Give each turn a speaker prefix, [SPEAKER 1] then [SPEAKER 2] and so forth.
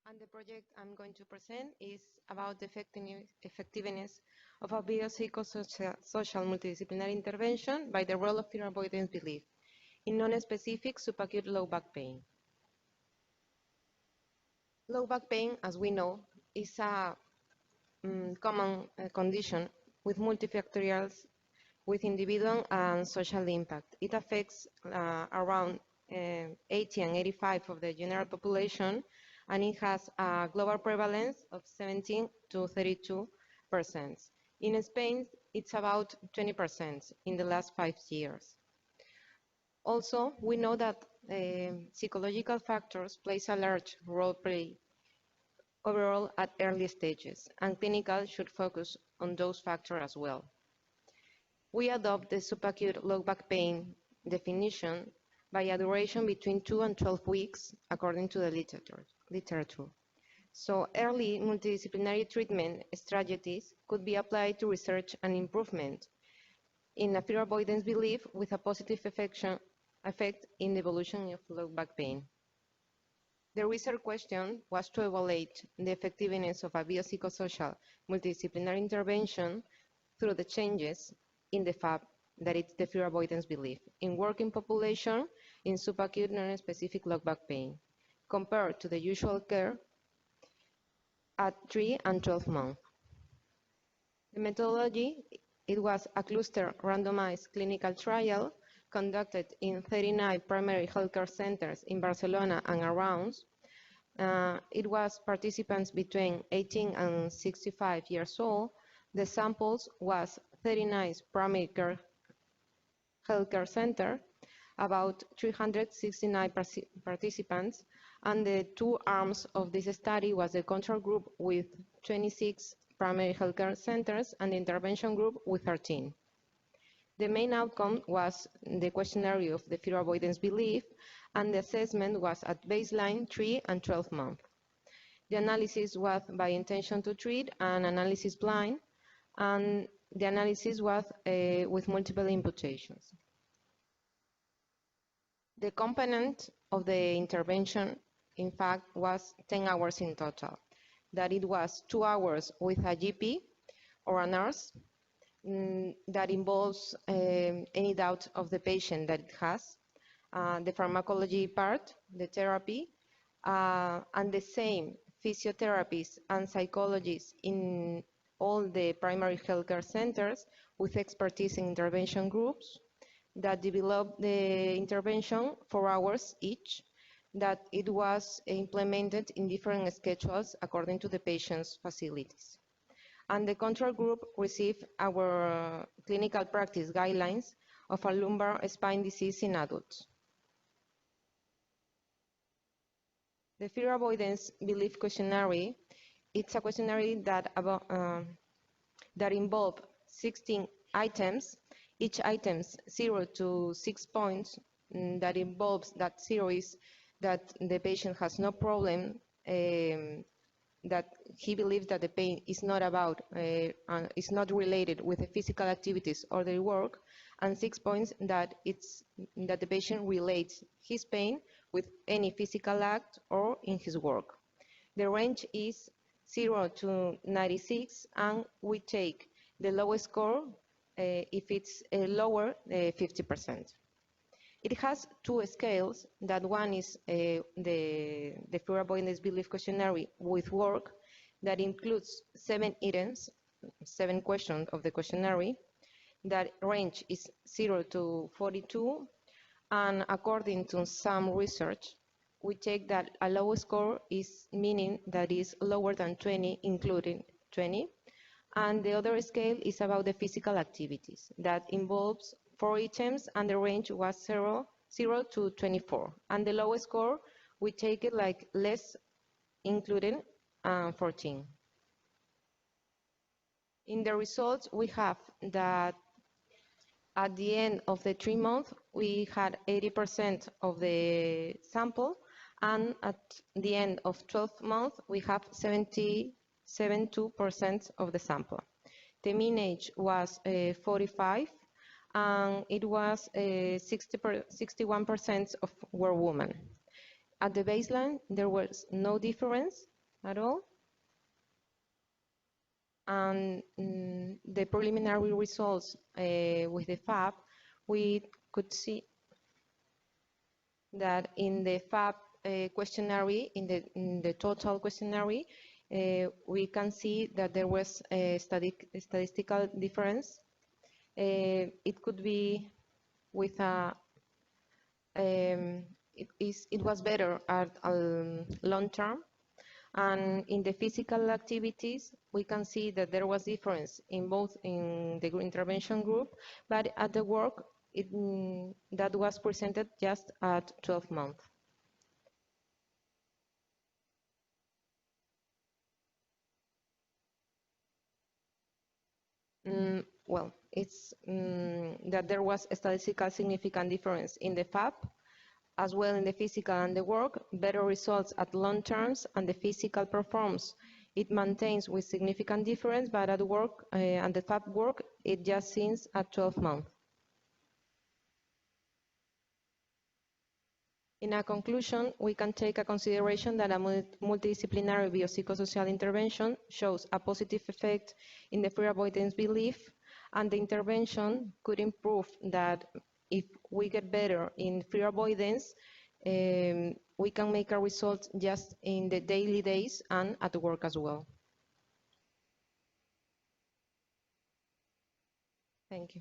[SPEAKER 1] And the project I'm going to present is about the effectiveness of a biopsychosocial multidisciplinary intervention by the role of fear-avoidance belief in non-specific subacute low back pain. Low back pain, as we know, is a common condition with multifactorials with individual and social impact. It affects around 80 and 85 of the general population, and it has a global prevalence of 17 to 32%. In Spain, it's about 20% in the last 5 years. Also, we know that psychological factors plays a large role play overall at early stages, and clinical should focus on those factors as well. We adopt the subacute low back pain definition by a duration between 2 and 12 weeks, according to the literature. So early multidisciplinary treatment strategies could be applied to research and improvement in a fear avoidance belief with a positive effect in the evolution of low back pain. The research question was to evaluate the effectiveness of a biopsychosocial multidisciplinary intervention through the changes in the FAB, that is the fear avoidance belief, in working population in subacute non-specific low back pain, compared to the usual care at 3 and 12 months. The methodology, it was a cluster randomized clinical trial conducted in 39 primary healthcare centers in Barcelona and around. It was participants between 18 and 65 years old. The samples was 39 primary care healthcare center, about 369 participants, and the two arms of this study was the control group with 26 primary healthcare centers and the intervention group with 13. The main outcome was the questionnaire of the fear avoidance belief, and the assessment was at baseline 3 and 12 months. The analysis was by intention to treat and analysis blind, and the analysis was with multiple imputations. The component of the intervention, in fact, was 10 hours in total. That it was 2 hours with a GP or a nurse that involves any doubt of the patient that it has, the pharmacology part, the therapy, and the same physiotherapists and psychologists in all the primary healthcare centers with expertise in intervention groups that developed the intervention 4 hours each, that it was implemented in different schedules according to the patient's facilities. And the control group received our clinical practice guidelines of a lumbar spine disease in adults. The fear avoidance belief questionnaire, it's a questionnaire that involves 16 items, each item 0 to 6 points, that involves that 0 is that the patient has no problem, that he believes that the pain is not is not related with the physical activities or the work, and 6 points that the patient relates his pain with any physical act or in his work. The range is 0 to 96, and we take the lowest score if it's lower 50%. It has two scales. That one is the fear avoidance belief questionnaire with work that includes 7 items, 7 questions of the questionnaire. That range is 0 to 42, and according to some research, we take that a low score is meaning that is lower than 20, including 20, and the other scale is about the physical activities that involves 4 items, and the range was 0 to 24. And the lowest score, we take it like less, including 14. In the results, we have that at the end of the 3 months, we had 80% of the sample, and at the end of 12 months, we have 72% of the sample. The mean age was 45, and it was 61% of were women. At the baseline, there was no difference at all. And the preliminary results with the FAB, we could see that in the FAB questionnaire, in the total questionnaire, we can see that there was a statistical difference. It could be with a it was better at long term, and in the physical activities we can see that there was difference in both in the intervention group, but at the work that was presented just at 12 months. Well, it's that there was a statistical significant difference in the FAB, as well in the physical and the work, better results at long terms, and the physical performs. It maintains with significant difference, but at work and the FAB work, it just seems at 12 months. In a conclusion, we can take a consideration that a multidisciplinary biopsychosocial intervention shows a positive effect in the fear avoidance belief, and the intervention could improve that if we get better in fear avoidance, we can make a result just in the daily days and at work as well. Thank you.